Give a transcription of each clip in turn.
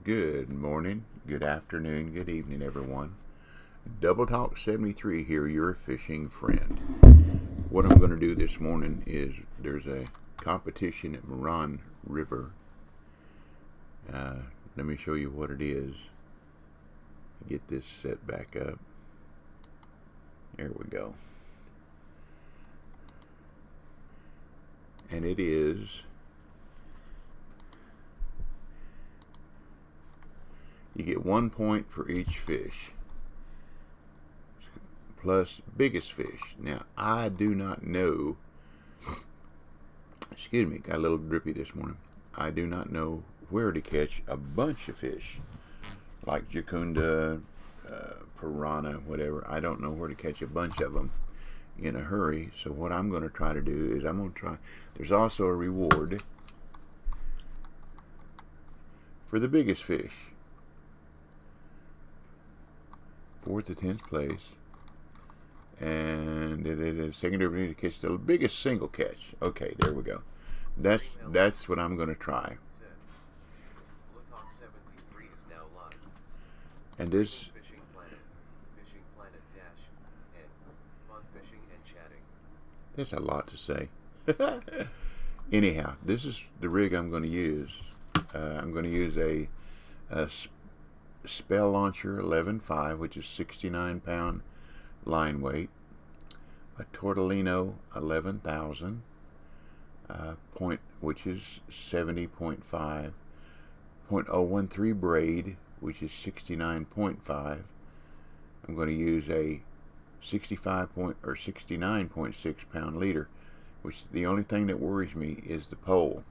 Good morning, good afternoon, good evening, everyone. Double Talk 73 here, your fishing friend. What I'm going to do this morning is there's a competition at Marron River. Let me show you what it is. Get this set back up. There we go. And it is you get 1 point for each fish plus biggest fish. Now I do not know, excuse me, got a little drippy this morning. I do not know where to catch a bunch of fish like jacunda, piranha, whatever. I don't know where to catch a bunch of them in a hurry. So what I'm going to try to do is there's also a reward for the biggest fish. 4th to 10th place, and it is secondary to catch the biggest single catch. Okay, there we go. That's what I'm going to try. And this that's a lot to say. Anyhow, this is the rig I'm going to use. I'm going to use a Spell Launcher 11.5, which is 69-pound line weight, a Tortolino 11,000 point, which is 70.5, 0.013 braid, which is 69.5. I'm going to use a 69.6 pound leader, which the only thing that worries me is the pole.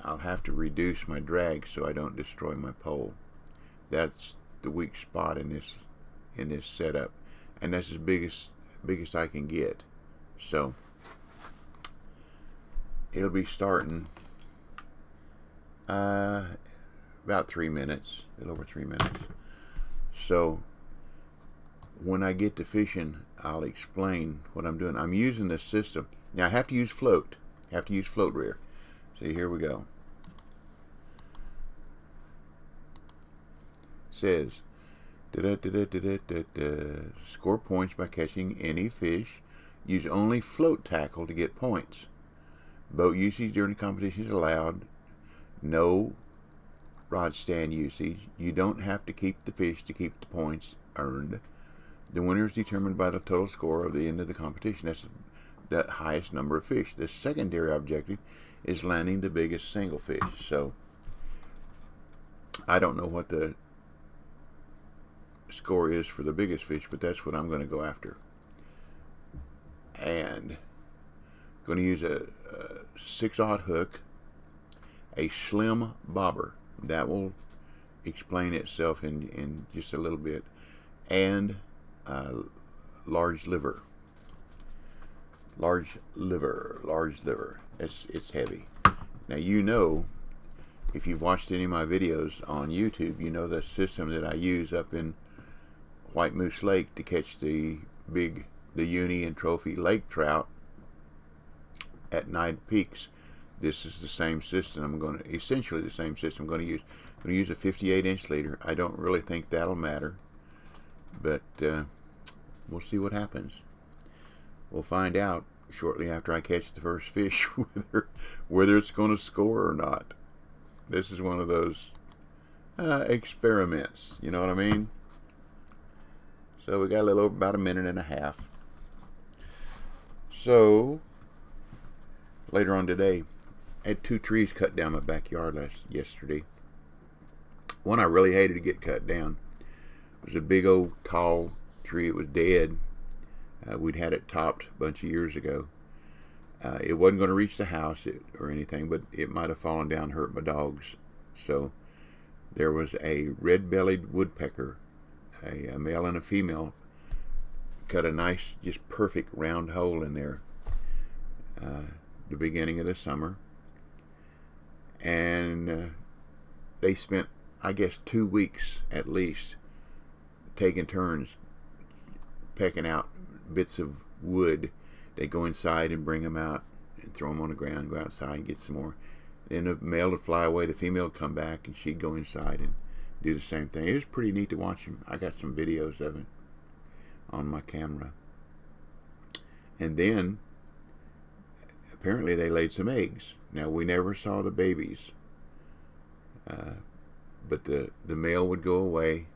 I'll have to reduce my drag so I don't destroy my pole. That's the weak spot in this setup, and that's as biggest I can get. So it'll be starting about 3 minutes, a little over 3 minutes. So when I get to fishing, I'll explain what I'm doing. I'm using this system now. I have to use float. Rear. See, here we go. Says score points by catching any fish. Use only float tackle to get points. Boat usage during the competition is allowed. No rod stand usage. You don't have to keep the fish to keep the points earned. The winner is determined by the total score of the end of the competition. That's that highest number of fish. The secondary objective is landing the biggest single fish. So I don't know what the score is for the biggest fish, but that's what I'm going to go after. And I'm going to use a 6/0 hook, a slim bobber. That will explain itself in just a little bit, and large liver. It's heavy. Now, you know, if you've watched any of my videos on YouTube, you know the system that I use up in White Moose Lake to catch the uni and trophy lake trout at Night Peaks. This is the same system. Essentially the same system I'm going to use. I'm going to use a 58-inch leader. I don't really think that'll matter, but we'll see what happens. We'll find out shortly after I catch the first fish whether it's going to score or not. This is one of those experiments. You know what I mean? So we got a little over about a minute and a half. So later on today, I had 2 trees cut down my backyard yesterday. One I really hated to get cut down. It was a big old tall tree. It was dead. We'd had it topped a bunch of years ago. It wasn't going to reach the house or anything, but it might have fallen down and hurt my dogs. So there was a red-bellied woodpecker, a male and a female, cut a nice, just perfect round hole in there the beginning of the summer. And they spent, I guess, 2 weeks at least taking turns pecking out bits of wood. They go inside and bring them out and throw them on the ground, go outside and get some more. Then the male would fly away, the female would come back, and she'd go inside and do the same thing. It was pretty neat to watch them. I got some videos of it on my camera. And then, apparently they laid some eggs. Now, we never saw the babies. But the male would go away,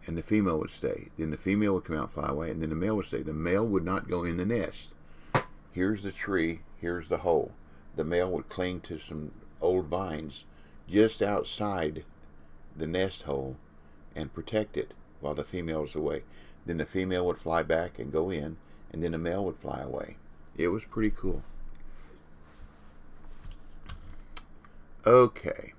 and the female would stay. Then the female would come out, fly away, and then the male would stay. The male would not go in the nest. Here's the tree, here's the hole. The male would cling to some old vines just outside the nest hole and protect it while the female was away. Then the female would fly back and go in, and then the male would fly away. It was pretty cool. Okay.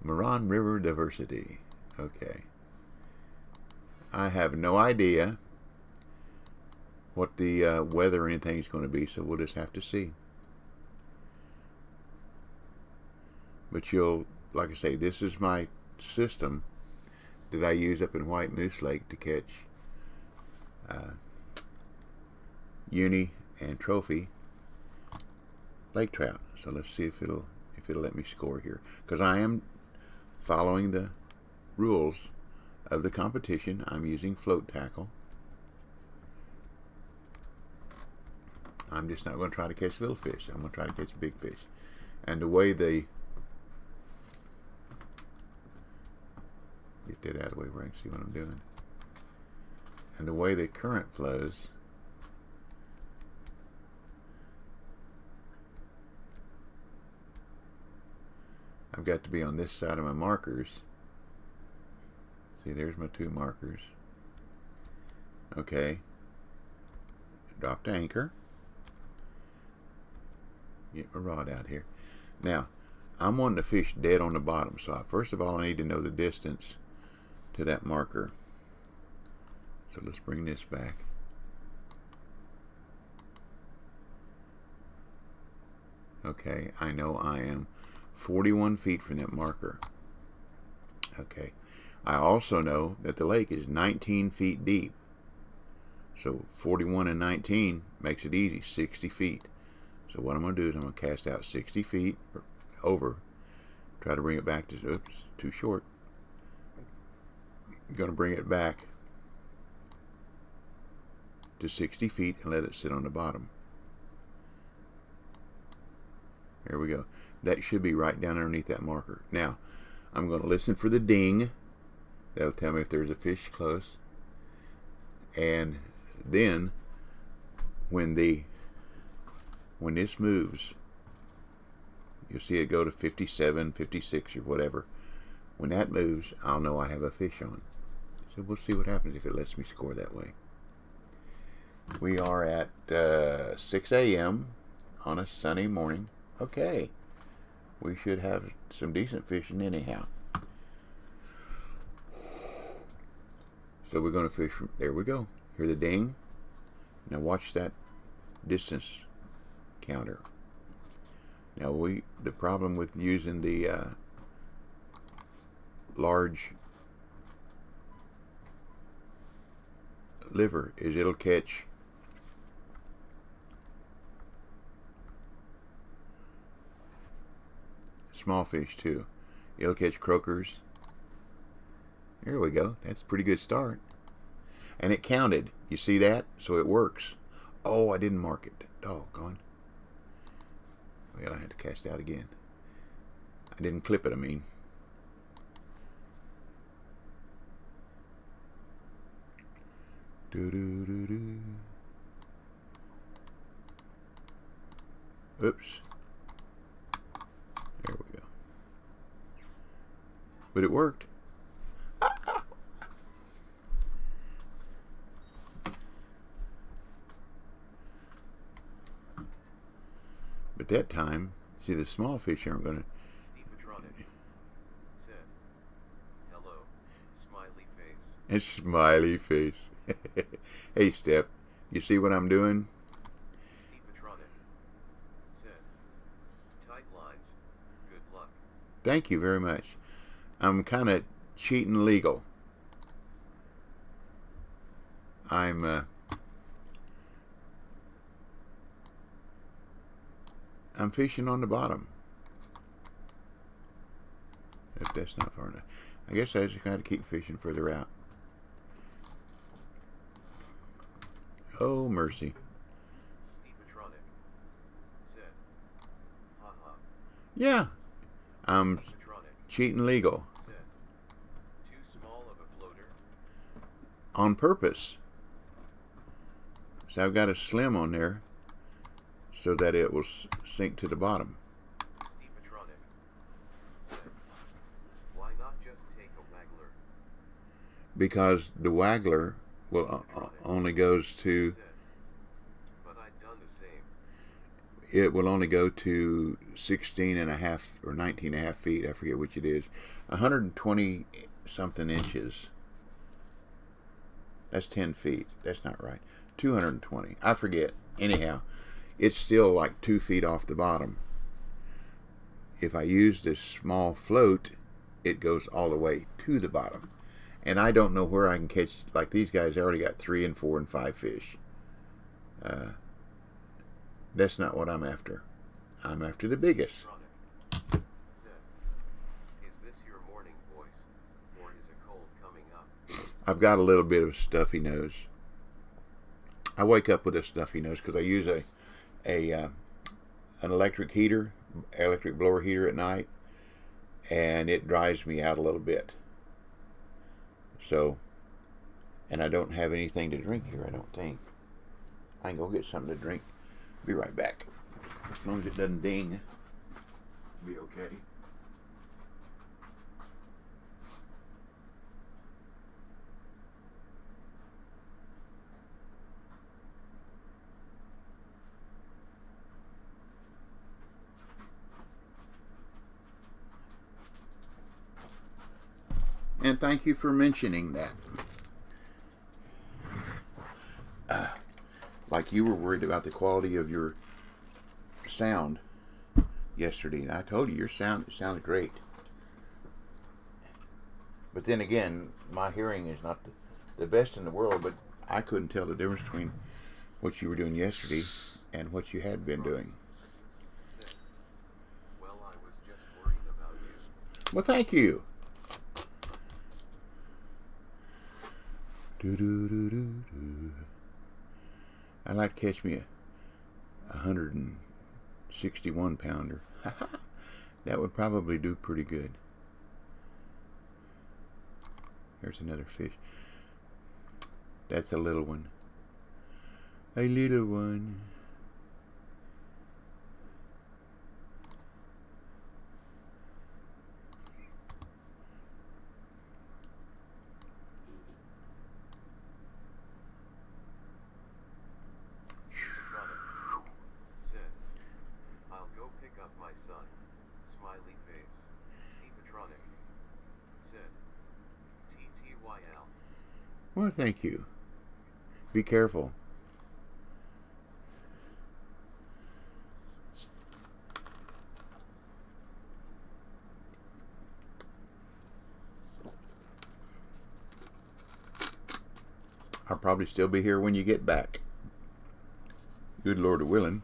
Marron River Diversity. Okay. I have no idea what the weather or anything is going to be, so we'll just have to see. But like I say, this is my system that I use up in White Moose Lake to catch uni and trophy lake trout. So let's see if it'll let me score here, because I am following the rules of the competition. I'm using float tackle. I'm just not going to try to catch little fish. I'm going to try to catch big fish. And the way they get that out of the way where I can see what I'm doing. And the way the current flows, I've got to be on this side of my markers. See, there's my two markers. Okay. Dropped anchor. Get my rod out here. Now, I'm wanting to fish dead on the bottom, so first of all I need to know the distance to that marker. So let's bring this back. Okay, I know I am 41 feet from that marker. Okay, I also know that the lake is 19 feet deep. So 41 and 19 makes it easy, 60 feet. So what I'm going to do is I'm going to cast out 60 feet over, try to bring it back to, oops, too short. I'm going to bring it back to 60 feet and let it sit on the bottom. There we go. That should be right down underneath that marker. Now, I'm going to listen for the ding. That'll tell me if there's a fish close. And then, when this moves, you'll see it go to 57, 56, or whatever. When that moves, I'll know I have a fish on. So we'll see what happens if it lets me score that way. We are at 6 a.m. on a sunny morning. Okay. We should have some decent fishing anyhow. So we're going to fish from, there we go. Hear the ding? Now watch that distance counter. Now the problem with using the large liver is it'll catch small fish too. It'll catch croakers. There we go. That's a pretty good start. And it counted. You see that? So it works. Oh, I didn't mark it. Doggone. Well, I had to cast out again. I didn't clip it, I mean. Do-do-do-do. Oops. There we go. But it worked. But that time, see, the small fish aren't going to... Said, hello, smiley face. It's smiley face. Hey, Step, you see what I'm doing? Steve Petronic said, tight lines, good luck. Thank you very much. I'm kind of cheating legal. I'm I'm fishing on the bottom. If that's not far enough. I guess I just got to keep fishing further out. Oh, mercy. Stevetronic said, haha. Yeah, I'm Stevetronic cheating legal. said, too small of a floater? On purpose. So I've got a slim on there so that it will sink to the bottom. Stevetronic said, why not just take a waggler? Because the waggler will only goes to, Said, but I'd done the same. it will only go to 16 and a half or 19 and a half feet, I forget which it is, 120 something inches. That's 10 feet. That's not right. 220. I forget. Anyhow, it's still like 2 feet off the bottom. If I use this small float, it goes all the way to the bottom. And I don't know where I can catch, like these guys already got 3 and 4 and 5 fish. That's not what I'm after. I'm after the biggest. Stevetronic said, is this your morning voice, or is a cold coming up? I've got a little bit of a stuffy nose. I wake up with a stuffy nose because I use an electric heater, electric blower heater at night, and it dries me out a little bit. So, and I don't have anything to drink here, I don't think. I can go get something to drink. Be right back. As long as it doesn't ding, it'll be okay. And thank you for mentioning that. Like you were worried about the quality of your sound yesterday, and I told you your sound sounded great. But then again, my hearing is not the best in the world, but I couldn't tell the difference between what you were doing yesterday and what you had been doing. Said, well, I was just worried about you. Well, thank you. Do. I'd like to catch me a 161 pounder. That would probably do pretty good. Here's another fish. That's a little one. A little one. Said, I'll go pick up my son. Smiley face. Stevetronic said, TTYL. Well, thank you. Be careful. I'll probably still be here when you get back. Good Lord willing.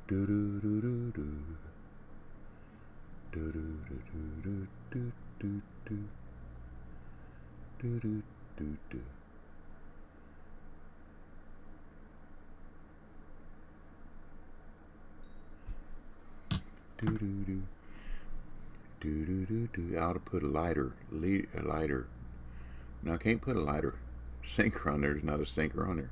Do do do do do. Do do do do do do do. Do do do do. Do do do. Do do do do. I ought to put a lighter. No, I can't put a lighter sinker on there. There's not a sinker on there.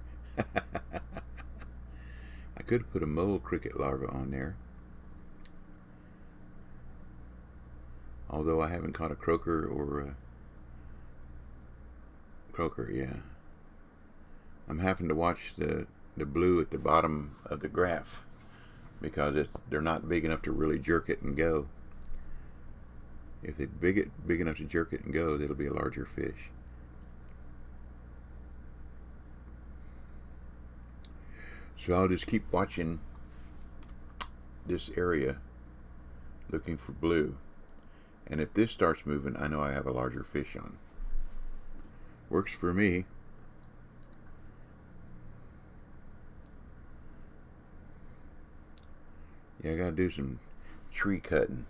I could put a mole cricket larva on there. Although I haven't caught a croaker or a croaker, yeah. I'm having to watch the blue at the bottom of the graph because they're not big enough to really jerk it and go. If they're big enough to jerk it and go, it'll be a larger fish. So I'll just keep watching this area, looking for blue. And if this starts moving, I know I have a larger fish on. Works for me. Yeah, I gotta do some tree cutting,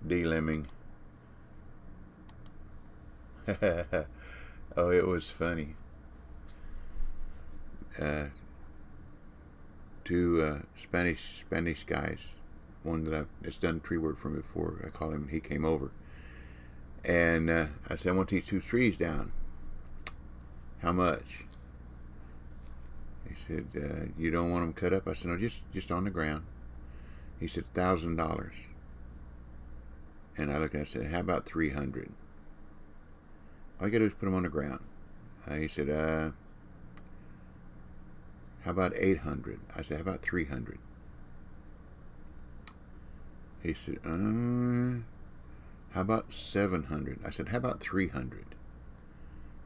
delimbing. Oh, it was funny. Two Spanish guys, one that's done tree work for me before. I call him. He came over, and I said, "I want these two trees down. How much?" He said, "You don't want them cut up?" I said, "No, just on the ground." He said, $1,000. And I looked at him and said, "How about 300? All you gotta do is put them on the ground." He said, "How about 800? I said, "How about 300? He said, "How about 700? I said, "How about 300?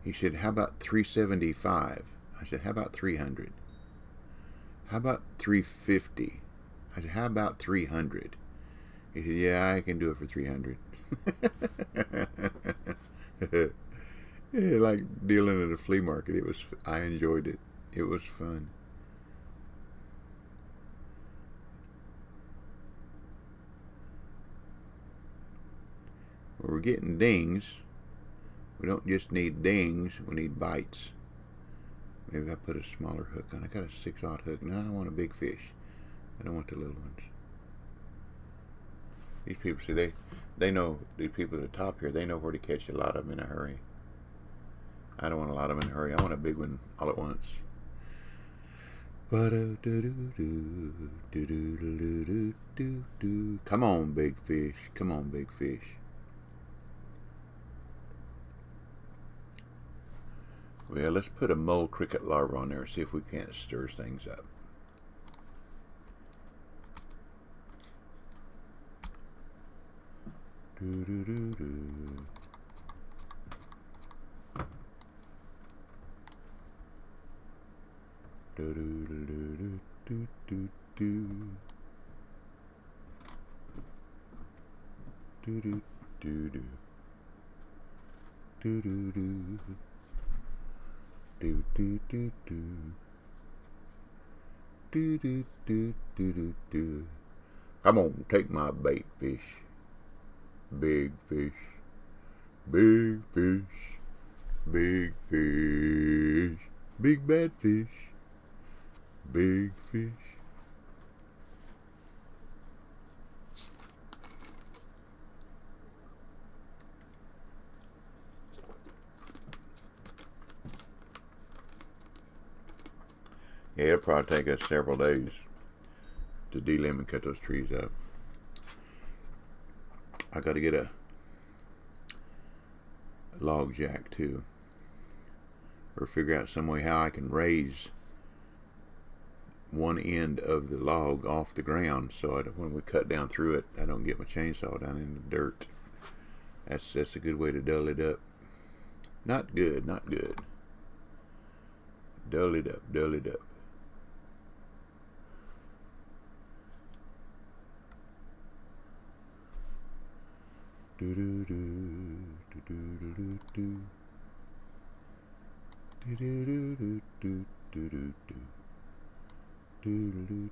He said, "How about 375? I said, "How about 300? How about 350? I said, "How about 300? He said, "Yeah, I can do it for 300. Yeah, like dealing at a flea market. I enjoyed it. It was fun. Well, we're getting dings. We don't just need dings, we need bites. Maybe I put a smaller hook on. I got a 6/0 hook. Now I want a big fish. I don't want the little ones. These people, see, they know, the people at the top here, they know where to catch a lot of them in a hurry. I don't want a lot of them in a hurry. I want a big one all at once. Come on, big fish. Come on, big fish. Well, let's put a mole cricket larva on there and see if we can't stir things up. Come on, take my bait, fish. Big fish. Big fish. Big fish. Big bad fish. Big fish. Yeah, it'll probably take us several days to delimb and cut those trees up. I got to get a log jack too, or figure out some way how I can raise one end of the log off the ground so when we cut down through it, I don't get my chainsaw down in the dirt. That's a good way to dull it up. Not good, not good. Dull it up, dull it up. Do do do do do do do do do do do do do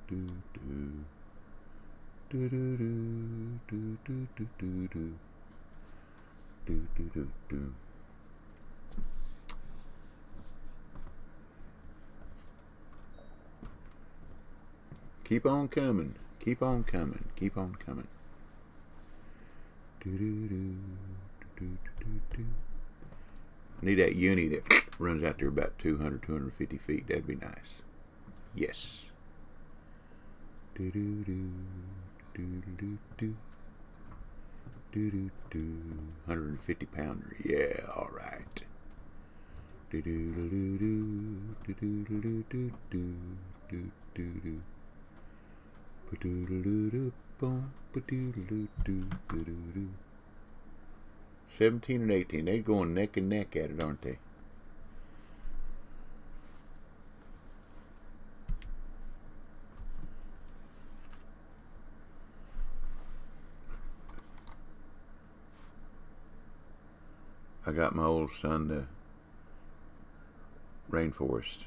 do do. Do do do do do do do do do do do do do do do. Keep on coming, keep on coming, keep on coming. Do do do do do do. I need that uni that runs out there about 200, 250 feet. That'd be nice. Yes. Do do do do do do do do do. 150 pounder. Yeah, all right. Do do do do do do do do do do do do. Ba do do do do boom. Ba do do do do do do. 17 and 18. They going neck and neck at it, aren't they? I got my old son, the rainforest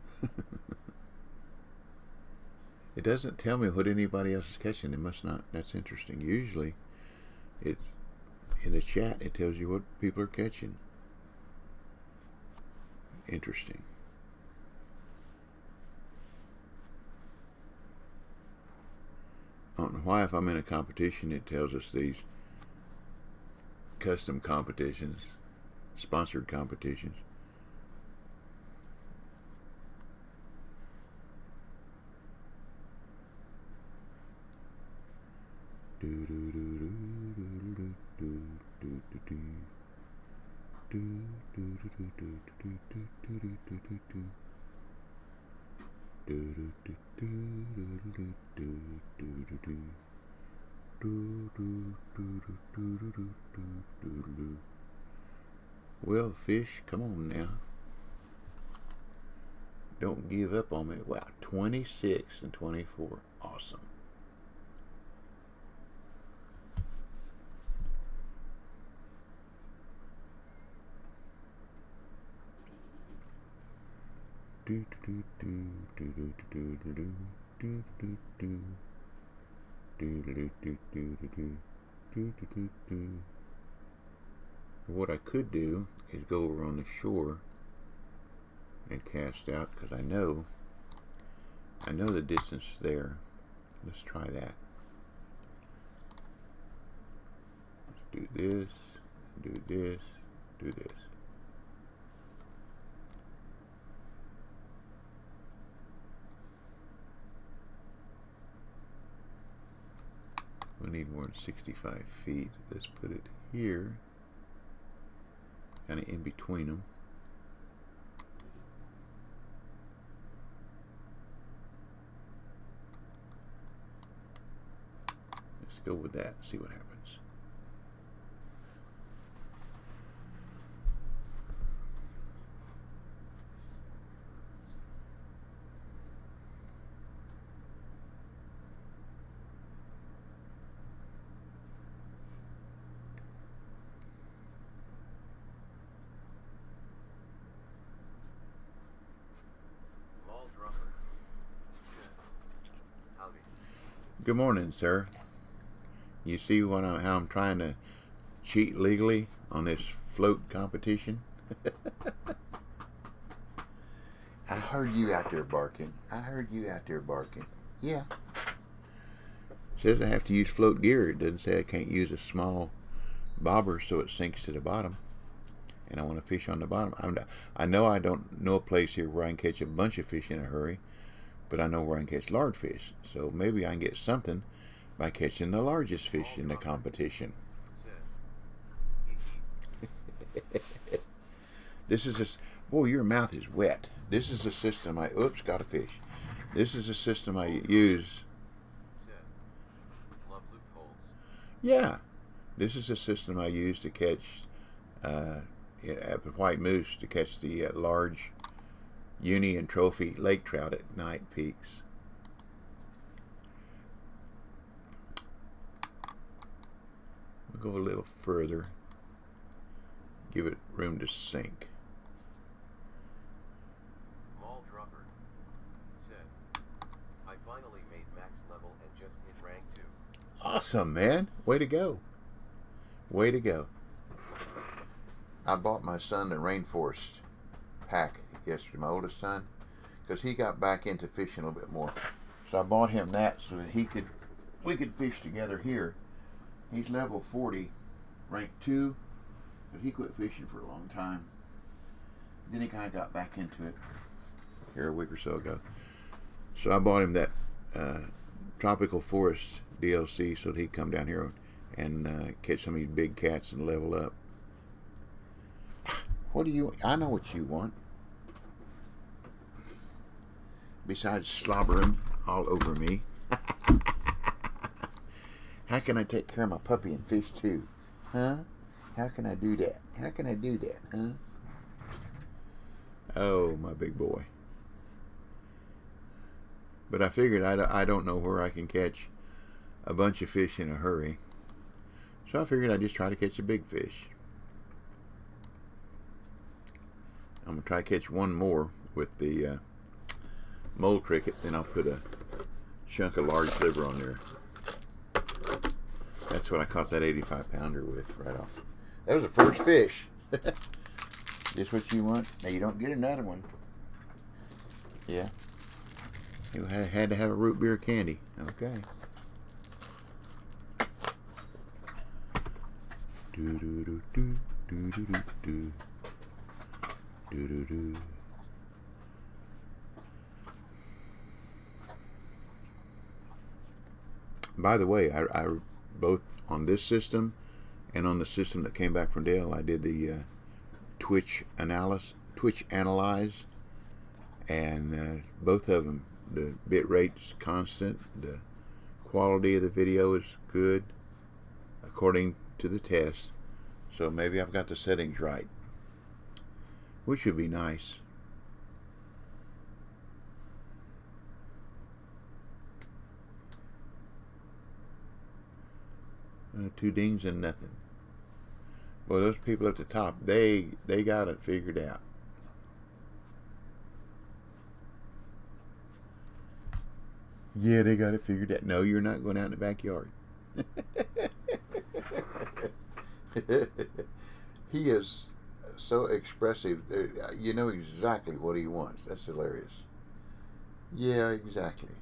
It doesn't tell me what anybody else is catching. It must not. That's interesting. Usually, it's in the chat. It tells you what people are catching. Interesting. I don't know why, if I'm in a competition, it tells us these custom competitions, sponsored competitions. Well, fish, come on now. Don't give up on me. Wow, 26 and 24. Awesome. What I could do is go over on the shore and cast out, because I know the distance there. Let's try that. Let's do this, do this, do this. We need more than 65 feet. Let's put it here, kind of in between them. Let's go with that, see what happens. Good morning, sir. You see how I'm trying to cheat legally on this float competition? I heard you out there barking. Yeah. It says I have to use float gear. It doesn't say I can't use a small bobber so it sinks to the bottom. And I want to fish on the bottom. I know I don't know a place here where I can catch a bunch of fish in a hurry, but I know where I can catch large fish. So maybe I can get something by catching the largest fish in the competition. This is this. Boy, your mouth is wet. This is a system oops, got a fish. This is a system I use. Yeah, this is a system I use to catch white moose, to catch the large uni and trophy lake trout at night peaks. We'll go a little further, give it room to sink. Mall Dropper said, I finally made max level and just hit rank 2. Awesome, man. Way to go. Way to go. I bought my son the Rainforest pack yesterday, my oldest son, because he got back into fishing a little bit more. So I bought him that so that we could fish together here. He's level 40, rank 2, but he quit fishing for a long time. Then he kind of got back into it here a week or so ago. So I bought him that Tropical Forest DLC so that he'd come down here and catch some of these big cats and level up. What do you... I know what you want. Besides slobbering all over me. How can I take care of my puppy and fish too? Huh? How can I do that? Huh? Oh, my big boy. But I figured I don't know where I can catch a bunch of fish in a hurry. So I figured I'd just try to catch a big fish. I'm going to try to catch one more with the mole cricket, then I'll put a chunk of large liver on there. That's what I caught that 85-pounder with right off. That was the first fish. This what you want? Now you don't get another one. Yeah. You had to have a root beer candy. Okay. Do do do do do do do do do do. By the way, I both on this system and on the system that came back from Dale, I did the Twitch analyze, and both of them, the bit rate's constant, the quality of the video is good according to the test. So maybe I've got the settings right, which would be nice. Two dings and nothing. Well, those people at the top, they got it figured out. Yeah, they got it figured out. No, you're not going out in the backyard. He is so expressive. You know exactly what he wants. That's hilarious. Yeah, exactly.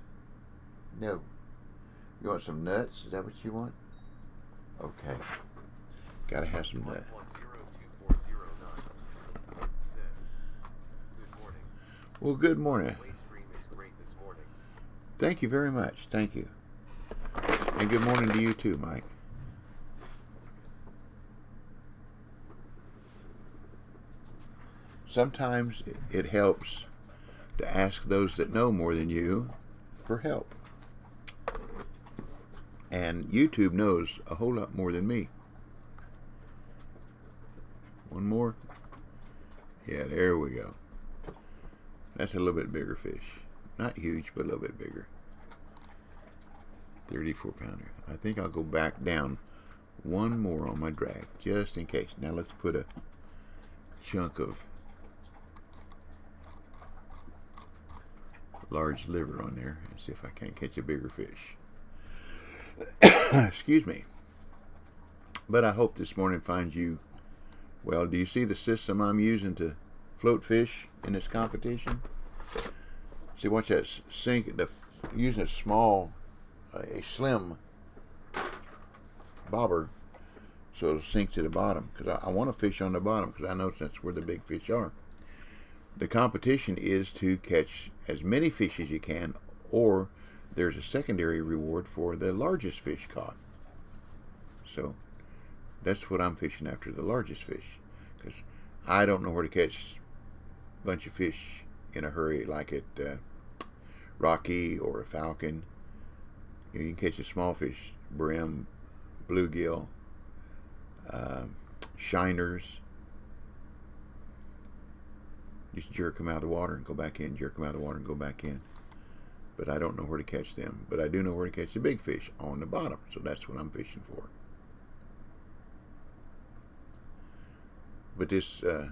No. You want some nuts? Is that what you want? Okay. Gotta have some nuts. Well, good morning. Thank you very much. Thank you. And good morning to you too, Mike. Sometimes it helps to ask those that know more than you for help. And YouTube knows a whole lot more than me. One more. Yeah, there we go. That's a little bit bigger fish. Not huge, but a little bit bigger. 34-pounder. I think I'll go back down one more on my drag, just in case. Now let's put a chunk of large liver on there and see if I can't catch a bigger fish. Excuse me. But I hope this morning finds you well. Do you see the system I'm using to float fish in this competition? See, watch that sink. Using a slim bobber, so it'll sink to the bottom. Because I want to fish on the bottom, because I know that's where the big fish are. The competition is to catch as many fish as you can, or there's a secondary reward for the largest fish caught. So that's what I'm fishing after, the largest fish, because I don't know where to catch a bunch of fish in a hurry like at Rocky or a Falcon. You can catch a small fish, brim, bluegill, shiners. Just jerk them out of the water and go back in, jerk them out of the water and go back in. But I don't know where to catch them. But I do know where to catch the big fish, on the bottom. So that's what I'm fishing for. But this, the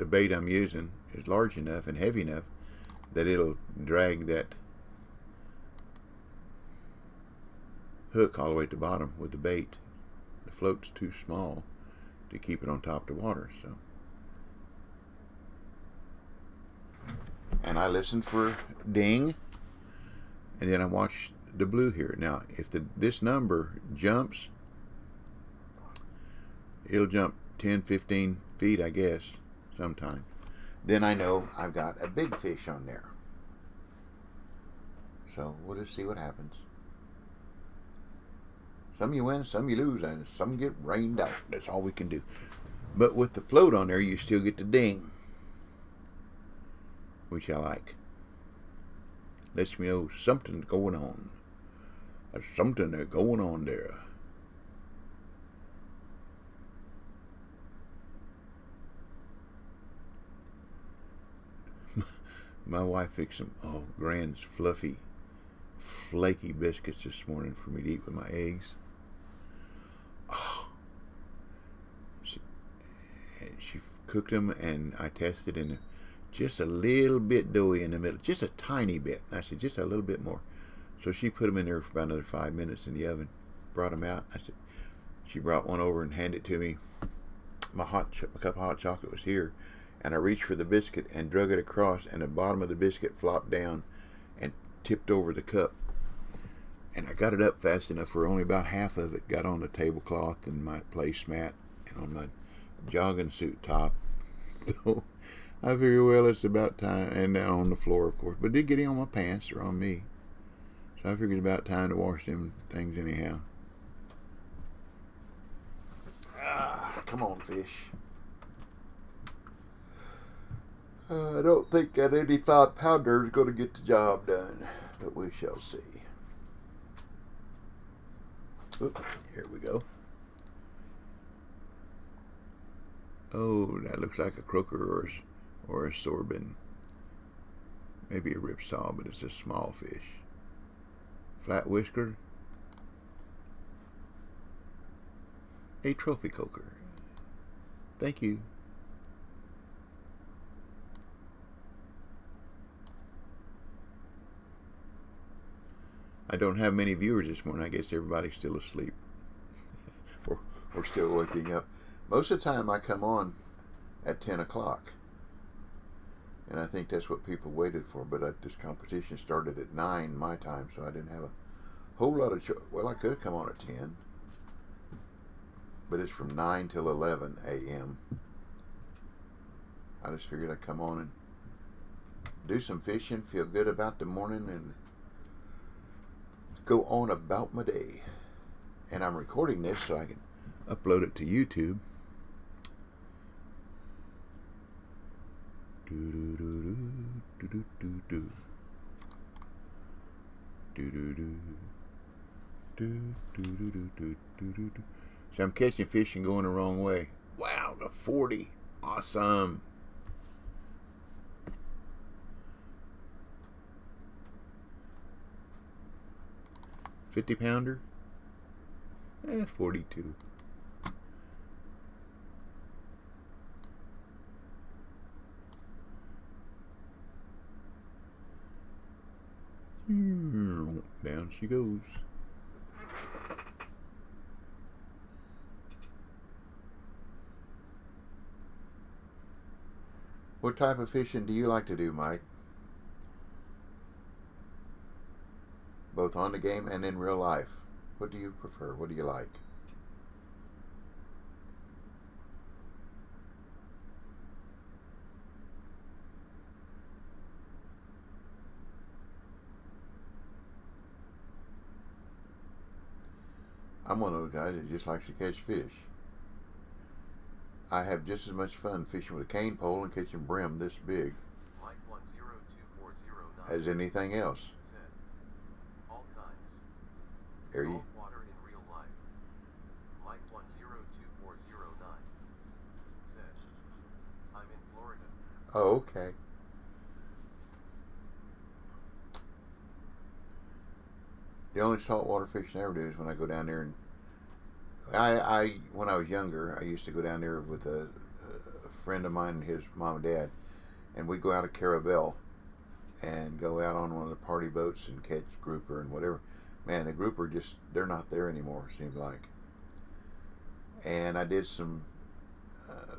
bait I'm using is large enough and heavy enough that it'll drag that hook all the way to the bottom with the bait. The float's too small to keep it on top of the water. So, and I listen for ding, and then I watch the blue here. Now, if this number jumps, it'll jump 10, 15 feet, I guess, sometime. Then I know I've got a big fish on there. So we'll just see what happens. Some you win, some you lose, and some get rained out. That's all we can do. But with the float on there, you still get the ding, which I like. Lets me know something's going on. There's something that's going on there. My wife fixed some Grand's fluffy, flaky biscuits this morning for me to eat with my eggs. Oh. She cooked them, and I tested, and just a little bit doughy in the middle, just a tiny bit. And I said, just a little bit more. So she put them in there for about another 5 minutes in the oven. Brought them out. I said, she brought one over and handed it to me. My cup of hot chocolate was here, and I reached for the biscuit and drug it across, and the bottom of the biscuit flopped down and tipped over the cup. And I got it up fast enough where only about half of it got on the tablecloth and my placemat and on my jogging suit top. So I figured, well, it's about time, and down on the floor, of course. But it did get in on my pants or on me. So I figured it's about time to wash them things anyhow. Come on, fish. I don't think that 85-pounder is going to get the job done, but we shall see. Oop, here we go. Oh, that looks like a croaker or a sorbin. Maybe a ripsaw, but it's a small fish. Flat whisker. A trophy coker. Thank you. I don't have many viewers this morning. I guess everybody's still asleep or still waking up. Most of the time I come on at 10 o'clock. And I think that's what people waited for. But this competition started at 9 my time, so I didn't have a whole lot of choice. Well, I could have come on at 10. But it's from 9 till 11 a.m. I just figured I'd come on and do some fishing, feel good about the morning, and go on about my day. And I'm recording this so I can upload it to YouTube. So I'm catching fish and going the wrong way. Wow, the 40. Awesome. $50-pounder? 42. Down she goes. What type of fishing do you like to do, Mike? Both on the game and in real life. What do you prefer? What do you like? I'm one of those guys that just likes to catch fish. I have just as much fun fishing with a cane pole and catching brim this big as anything else. All kinds. Are you? Water in real life. Mike 102409 said, I'm in Florida. Oh, okay. The only saltwater fishing I ever do is when I go down there, and when I was younger, I used to go down there with a friend of mine and his mom and dad, and we'd go out of Carabel and go out on one of the party boats and catch grouper and whatever. Man, the grouper they're not there anymore, it seems like. And I did some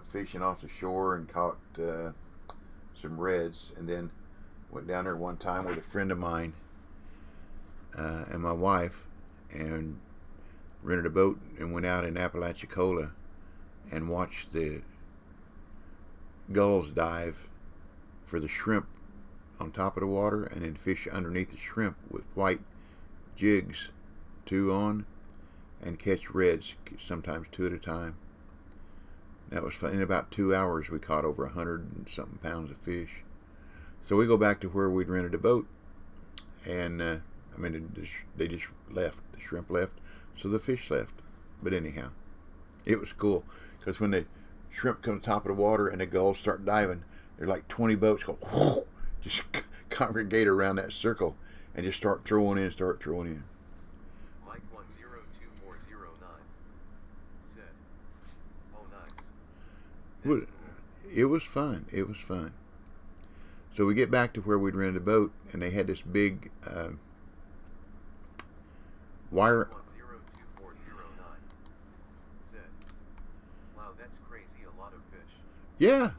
fishing off the shore and caught some reds, and then went down there one time with a friend of mine and my wife, and rented a boat and went out in Apalachicola and watched the gulls dive for the shrimp on top of the water, and then fish underneath the shrimp with white jigs, 2 on, and catch reds, sometimes 2 at a time. That was fun. In about 2 hours we caught over 100 and something pounds of fish. So we go back to where we'd rented a boat, and they just left. The shrimp left, so the fish left. But anyhow, it was cool, because when the shrimp come to the top of the water and the gulls start diving, there's like 20 boats go whoo, just congregate around that circle and just start throwing in. Mike 102409 said, oh nice. It was fun. So we get back to where we'd rented a boat, and they had this big wire. 102409 said, "Wow, that's crazy, a lot of fish." Yeah.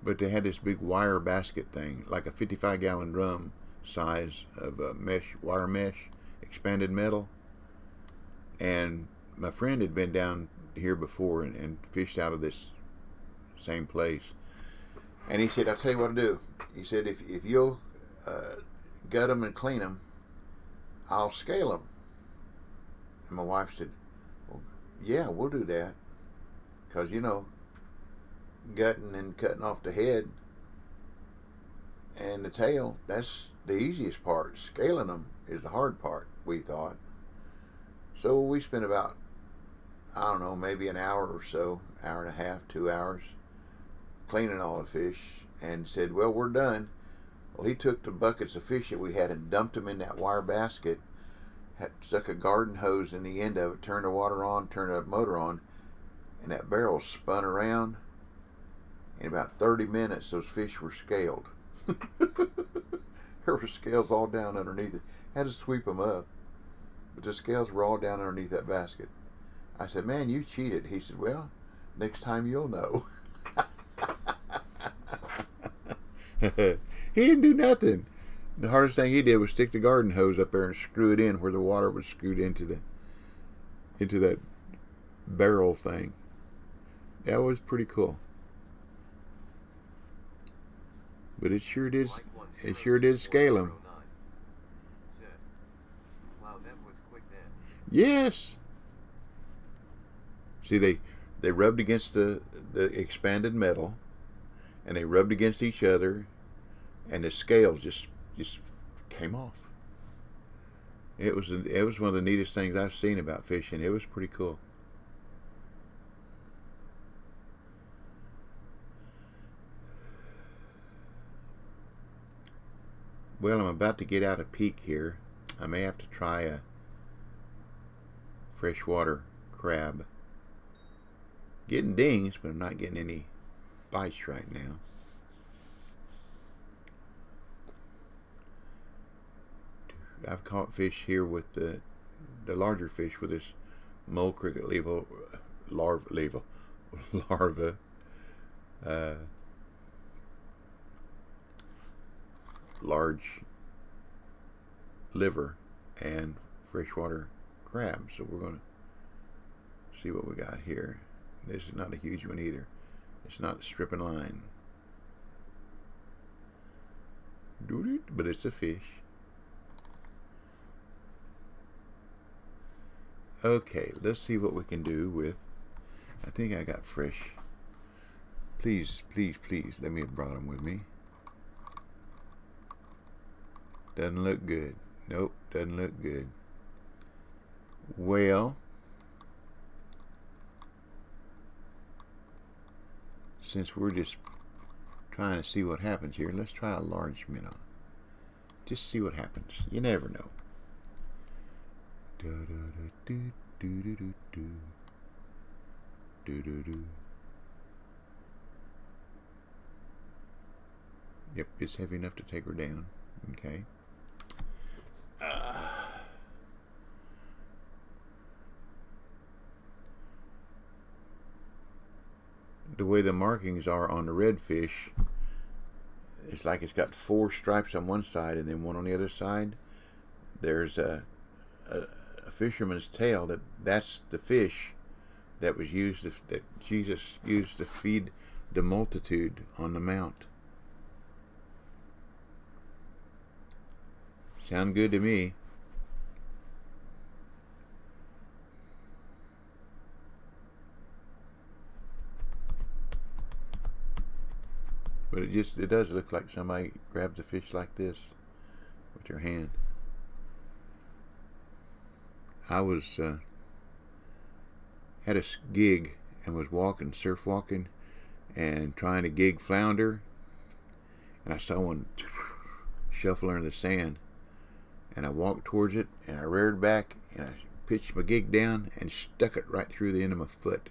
But they had this big wire basket thing, like a 55-gallon drum size of wire mesh, expanded metal. And my friend had been down here before and fished out of this same place. And he said, "I'll tell you what to do." He said, if you'll gut them and clean them, I'll scale them. And my wife said, "Well, yeah, we'll do that. Because, gutting and cutting off the head and the tail, that's the easiest part. Scaling them is the hard part," we thought. So we spent about, I don't know, maybe an hour or so, hour and a half, 2 hours, cleaning all the fish, and said, "Well, we're done." Well, he took the buckets of fish that we had and dumped them in that wire basket, had stuck a garden hose in the end of it, turned the water on, turned the motor on, and that barrel spun around. In about 30 minutes, those fish were scaled. There were scales all down underneath it. Had to sweep them up, but the scales were all down underneath that basket. I said, "Man, you cheated." He said, "Well, next time you'll know." He didn't do nothing. The hardest thing he did was stick the garden hose up there and screw it in where the water was screwed into that barrel thing. That was pretty cool. But it sure did scale them. Said, "Wow, that was quick then." Yes. See, they rubbed against the expanded metal, and they rubbed against each other, and the scales just came off. It was one of the neatest things I've seen about fishing. It was pretty cool. Well, I'm about to get out a peak here. I may have to try a freshwater crab. Getting dings, but I'm not getting any bites right now. I've caught fish here with the larger fish with this mole cricket larva, large liver, and freshwater crab. So we're going to see what we got here. This is not a huge one either. It's not a stripping line, but it's a fish. Okay, let's see what we can do with. I think I got fresh. Please, please, please, let me have brought them with me. Doesn't look good. Nope, doesn't look good. Well, since we're just trying to see what happens here, let's try a large minnow. Just see what happens. You never know. Yep, it's heavy enough to take her down. Okay. The way the markings are on the redfish, it's like it's got 4 stripes on one side and then one on the other side. There's a fisherman's tale that's the fish that was used that Jesus used to feed the multitude on the mount. Sound good to me. But it does look like somebody grabs a fish like this with their hand. I had a gig and was surf walking, and trying to gig flounder, and I saw one shuffle under the sand, and I walked towards it, and I reared back, and I pitched my gig down and stuck it right through the end of my foot.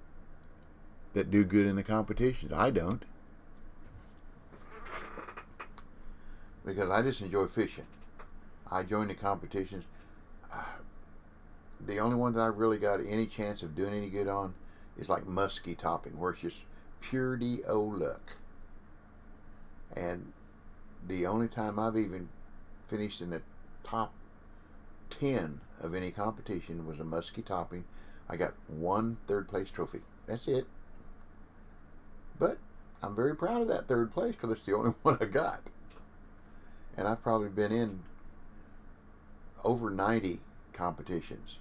that do good in the competitions. I don't, because I just enjoy fishing. I join the competitions. The only one that I really got any chance of doing any good on is like musky topping, where it's just pure D.O. luck. And the only time I've even finished in the top 10 of any competition was a musky topping. I got one third place trophy. That's it. But I'm very proud of that third place because it's the only one I got. And I've probably been in over 90 competitions.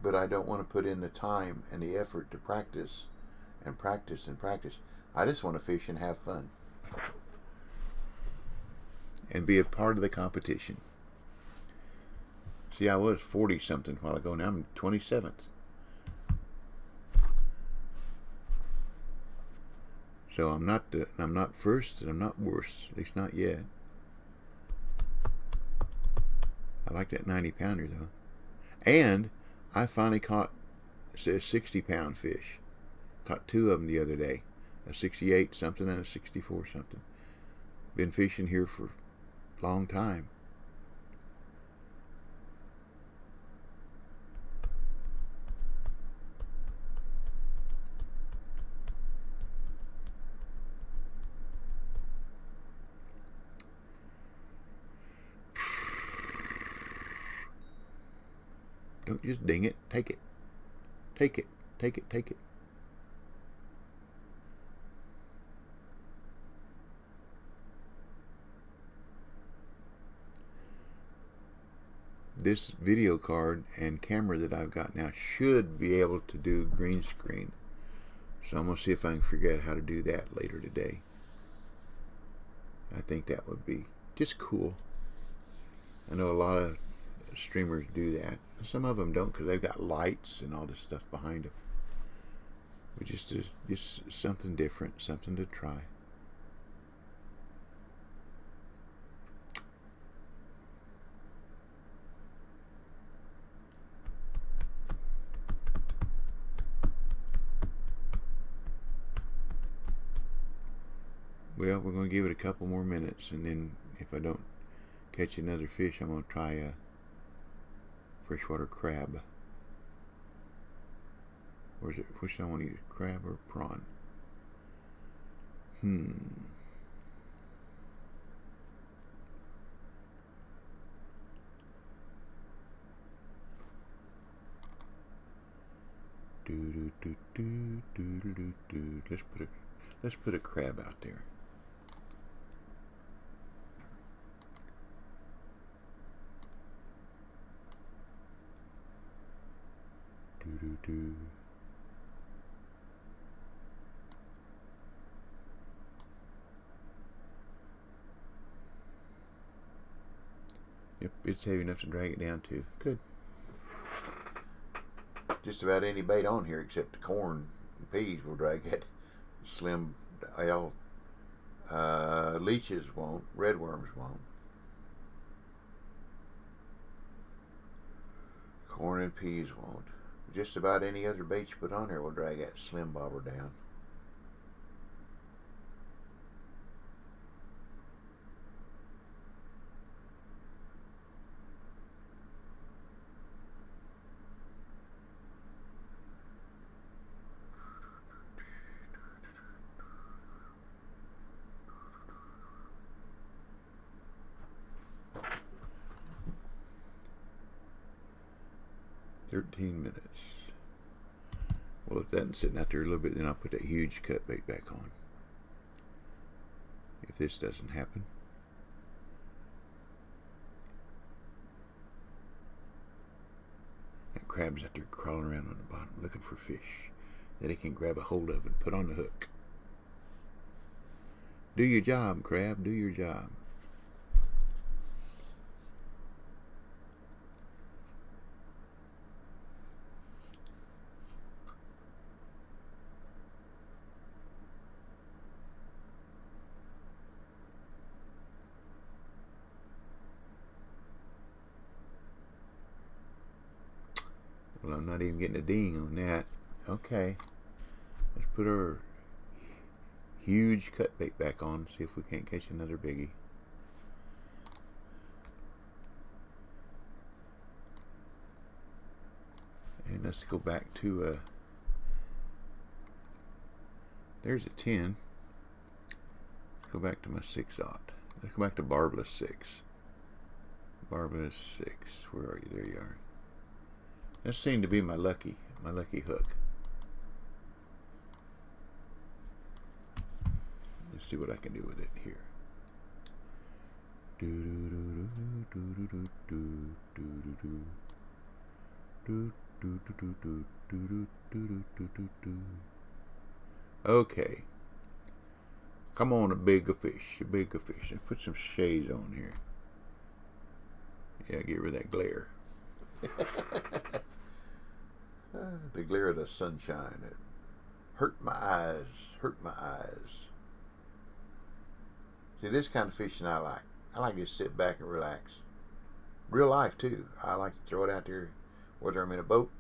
But I don't want to put in the time and the effort to practice and practice and practice. I just want to fish and have fun. And be a part of the competition. See, I was 40 something a while ago. Now I'm 27th. So I'm not first and I'm not worst. At least not yet. I like that 90 pounder though. And I finally caught a 60-pound fish. Caught two of them the other day. A 68 something and a 64 something. Been fishing here for a long time. Don't just ding it. Take it. Take it. Take it. Take it. This video card and camera that I've got now should be able to do green screen. So I'm going to see if I can figure out how to do that later today. I think that would be just cool. I know a lot of streamers do that. Some of them don't because they've got lights and all this stuff behind them. But just something different, something to try. Well, we're going to give it a couple more minutes, and then if I don't catch another fish, I'm going to try a freshwater crab. Or is it, which I want to use, crab or prawn? Let's put a crab out there. Yep, it's heavy enough to drag it down too. Good. Just about any bait on here except the corn and peas will drag that. Slim L. Leeches won't. Redworms won't. Corn and peas won't. Just about any other bait you put on there will drag that slim bobber down. .13 minutes. Well, if that's sitting out there a little bit, then I'll put that huge cut bait back on. If this doesn't happen. That crab's out there crawling around on the bottom looking for fish that it can grab a hold of and put on the hook. Do your job, crab. Do your job. Well, I'm not even getting a ding on that. Okay. Let's put our huge cut bait back on. See if we can't catch another biggie. And let's go back to there's a 10. Let's go back to my 6/0. Let's go back to barbless 6. Barbless 6. Where are you? There you are. That seemed to be my lucky hook. Let's see what I can do with it here. Okay. Come on, a bigger fish. Let's put some shades on here. Yeah, get rid of that glare. The glare of the sunshine. It hurt my eyes. See, this kind of fishing I like. I like to just sit back and relax. Real life, too. I like to throw it out there, whether I'm in a boat,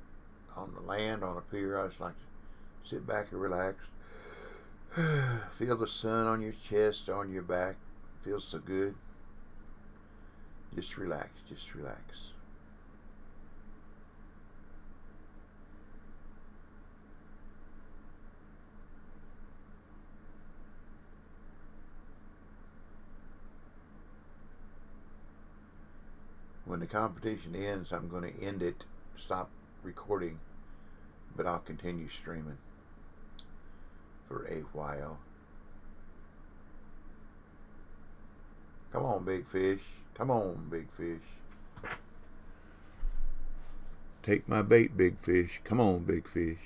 on the land, on a pier. I just like to sit back and relax. Feel the sun on your chest, on your back. Feels so good. Just relax. When the competition ends, I'm going to end it, stop recording, but I'll continue streaming for a while. Come on, big fish. Take my bait, big fish. Come on, big fish.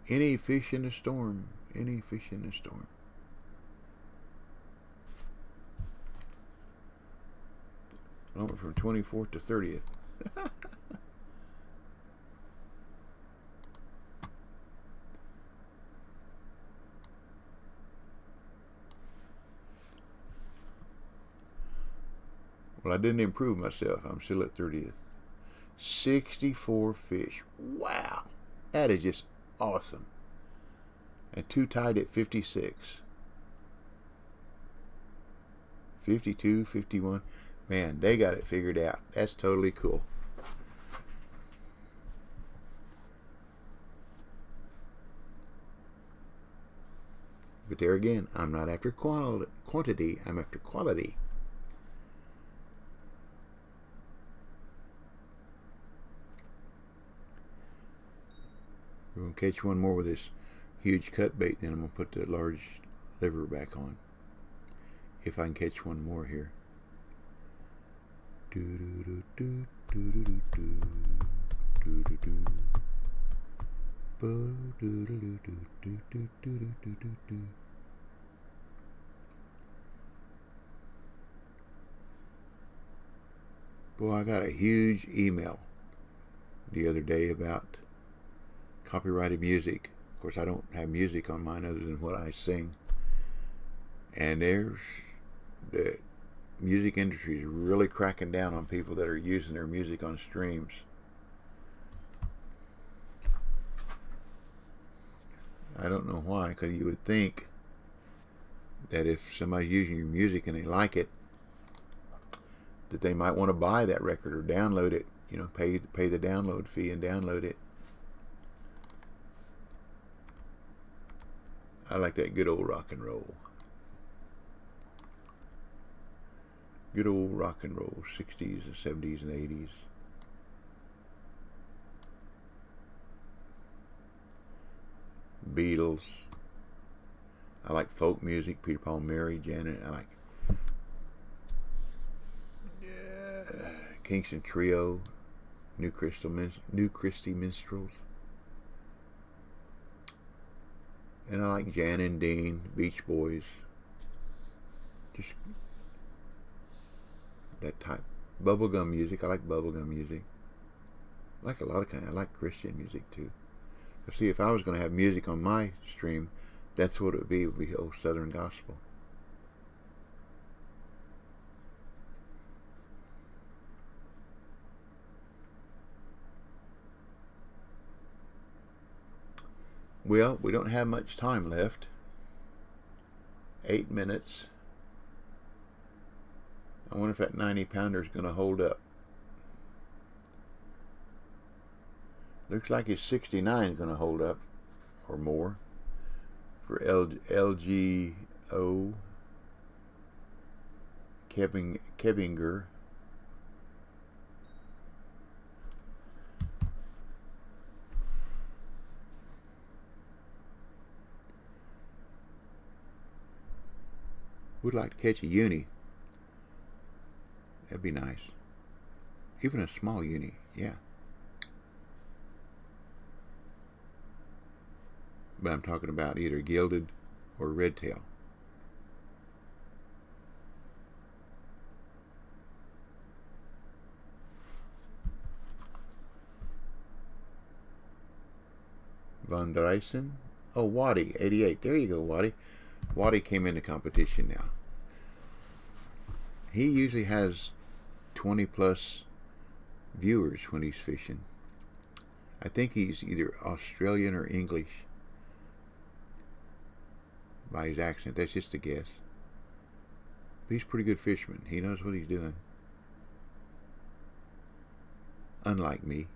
Any fish in the storm. I went from 24th to 30th. Well, I didn't improve myself. I'm still at 30th. 64 fish. Wow. That is just awesome. And 2 tied at 56. 52, 51. Man, they got it figured out. That's totally cool. But there again, I'm not after quantity, I'm after quality. We're going to catch one more with this huge cut bait, then I'm going to put the large liver back on. If I can catch one more here. Boy, I got a huge email the other day about copyrighted music. Of course, I don't have music on mine other than what I sing. And there's the music industry is really cracking down on people that are using their music on streams. I don't know why, because you would think that if somebody's using your music and they like it, that they might want to buy that record or download it, you know, pay the download fee and download it. I like that good old rock and roll. Good old rock and roll, 60s and 70s and 80s. Beatles. I like folk music, Peter, Paul, Mary, Janet. I like Kingston Trio, New Christy Minstrels. And I like Jan and Dean, Beach Boys. Just that type. Bubblegum music. I like bubblegum music. I like a lot of kind. I like Christian music too. See, if I was going to have music on my stream, that's what it would be. It would be old Southern gospel. Well, we don't have much time left. 8 minutes. I wonder if that 90-pounder is going to hold up. Looks like his 69 is going to hold up or more for LGO Kevinger. Would like to catch a uni. That'd be nice. Even a small uni, yeah. But I'm talking about either gilded or redtail. Van Drysen. Oh, Waddy, 88. There you go, Waddy. Waddy came into competition now. He usually has 20 plus viewers when he's fishing. I think he's either Australian or English by his accent. That's just a guess. But he's a pretty good fisherman. He knows what he's doing. Unlike me.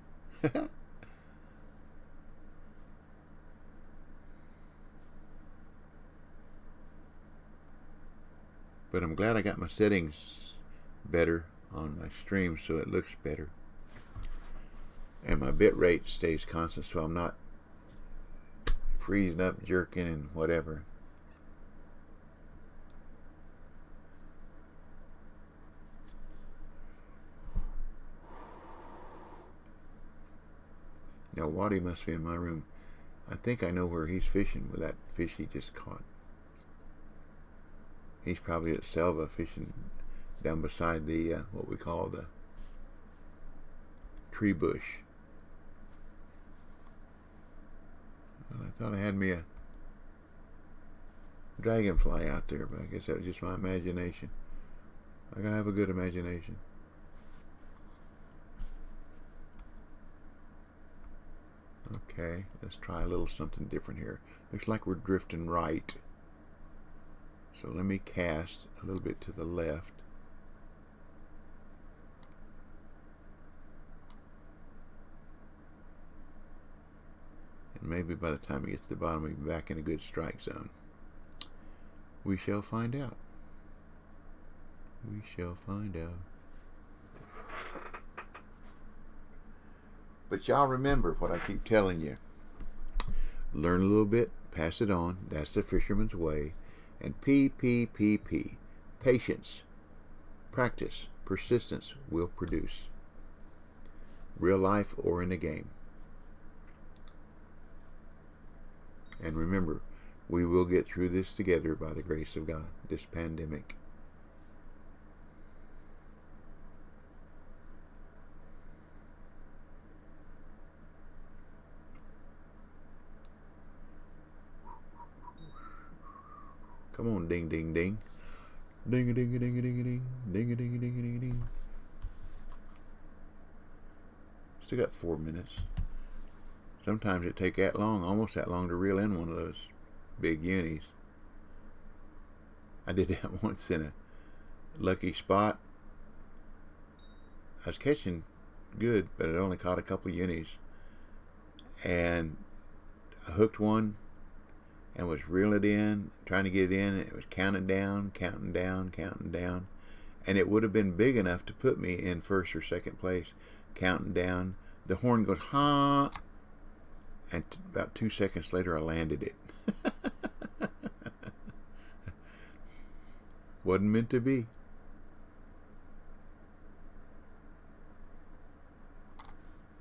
But I'm glad I got my settings better on my stream so it looks better. And my bit rate stays constant so I'm not freezing up, jerking, and whatever. Now Waddy must be in my room. I think I know where he's fishing with that fish he just caught. He's probably at Selva fishing down beside the what we call the tree bush. Well, I thought I had me a dragonfly out there, but I guess that was just my imagination. I gotta have a good imagination. Okay, let's try a little something different here. Looks like we're drifting right. So let me cast a little bit to the left. And maybe by the time it gets to the bottom, we'll be back in a good strike zone. We shall find out. We shall find out. But y'all remember what I keep telling you. Learn a little bit, pass it on. That's the fisherman's way. And P. Patience, practice, persistence will produce. Real life or in a game. And remember, we will get through this together by the grace of God, this pandemic. Come on, ding, ding, ding. Ding a ding a ding a ding a ding. Ding a ding a ding a ding a ding. Still got 4 minutes. Sometimes it take that long, almost that long to reel in one of those big unis. I did that once in a lucky spot. I was catching good, but it only caught a couple unis. And I hooked one and was reeling it in, trying to get it in, and it was counting down. And it would have been big enough to put me in first or second place, counting down. The horn goes, huh? And about 2 seconds later, I landed it. Wasn't meant to be.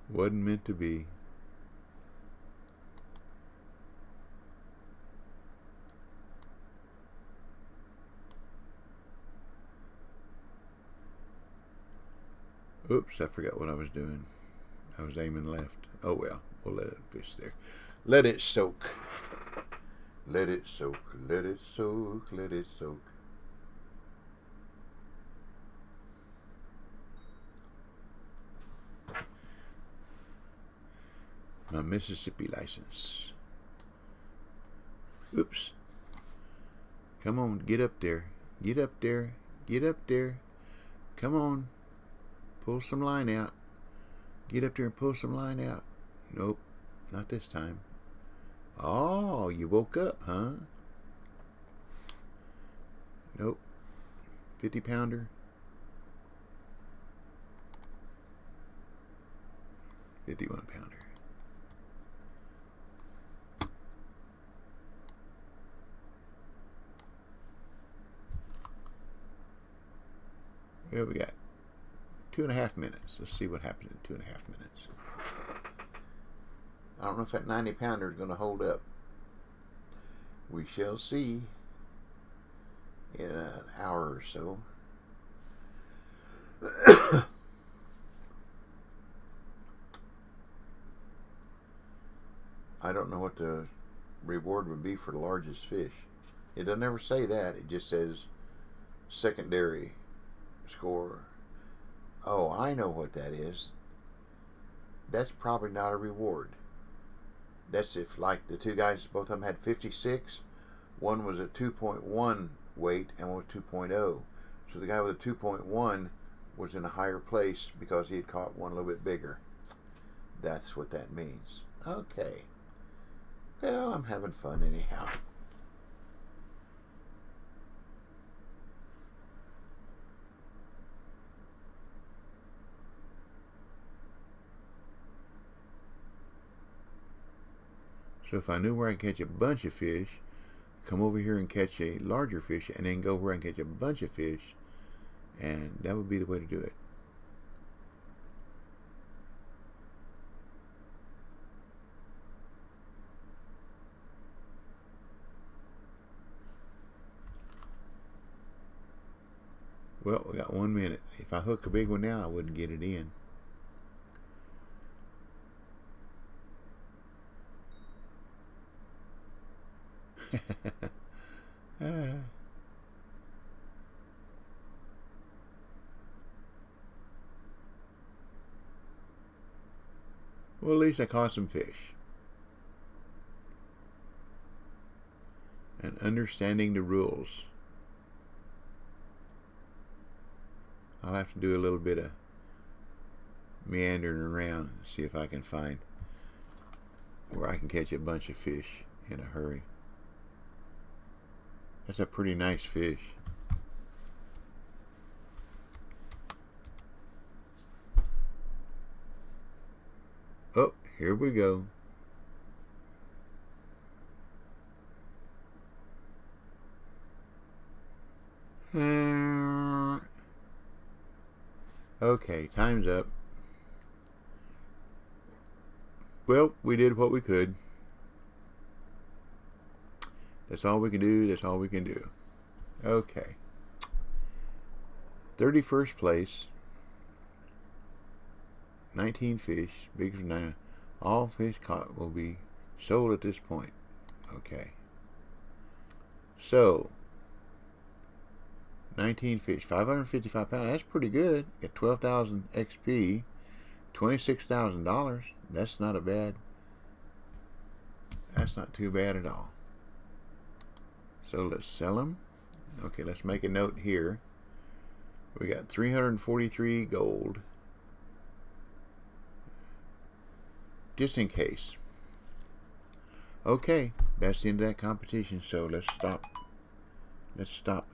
Wasn't meant to be. Oops, I forgot what I was doing. I was aiming left. Oh well, we'll let it fish there. Let it soak. Let it soak. Let it soak. Let it soak. My Mississippi license. Oops. Come on, get up there. Get up there. Get up there. Come on. Pull some line out. Get up there and pull some line out. Nope, not this time. Oh, you woke up, huh? Nope. 50-pounder. 51-pounder. Well, we got 2.5 minutes. Let's see what happens in 2.5 minutes. I don't know if that 90-pounder is going to hold up. We shall see in an hour or so. I don't know what the reward would be for the largest fish. It doesn't ever say that. It just says secondary score. Oh, I know what that is. That's probably not a reward. That's if, like, the two guys, both of them had 56. One was a 2.1 weight and one was 2.0. So the guy with a 2.1 was in a higher place because he had caught one a little bit bigger. That's what that means. Okay. Well, I'm having fun anyhow. So if I knew where I could catch a bunch of fish, come over here and catch a larger fish, and then go where I can catch a bunch of fish, and that would be the way to do it. Well, we got 1 minute. If I hook a big one now, I wouldn't get it in. Well, at least I caught some fish. And understanding the rules. I'll have to do a little bit of meandering around and see if I can find where I can catch a bunch of fish in a hurry. That's a pretty nice fish. Oh, here we go. Okay, time's up. Well, we did what we could. That's all we can do. That's all we can do. Okay. 31st place. 19 fish. Big as 9. All fish caught will be sold at this point. Okay. So, 19 fish. 555 pounds. That's pretty good. Got 12,000 XP. $26,000. That's not a bad. That's not too bad at all. So let's sell them. Okay, let's make a note here. We got 343 gold. Just in case. Okay, that's the end of that competition. So let's stop. Let's stop.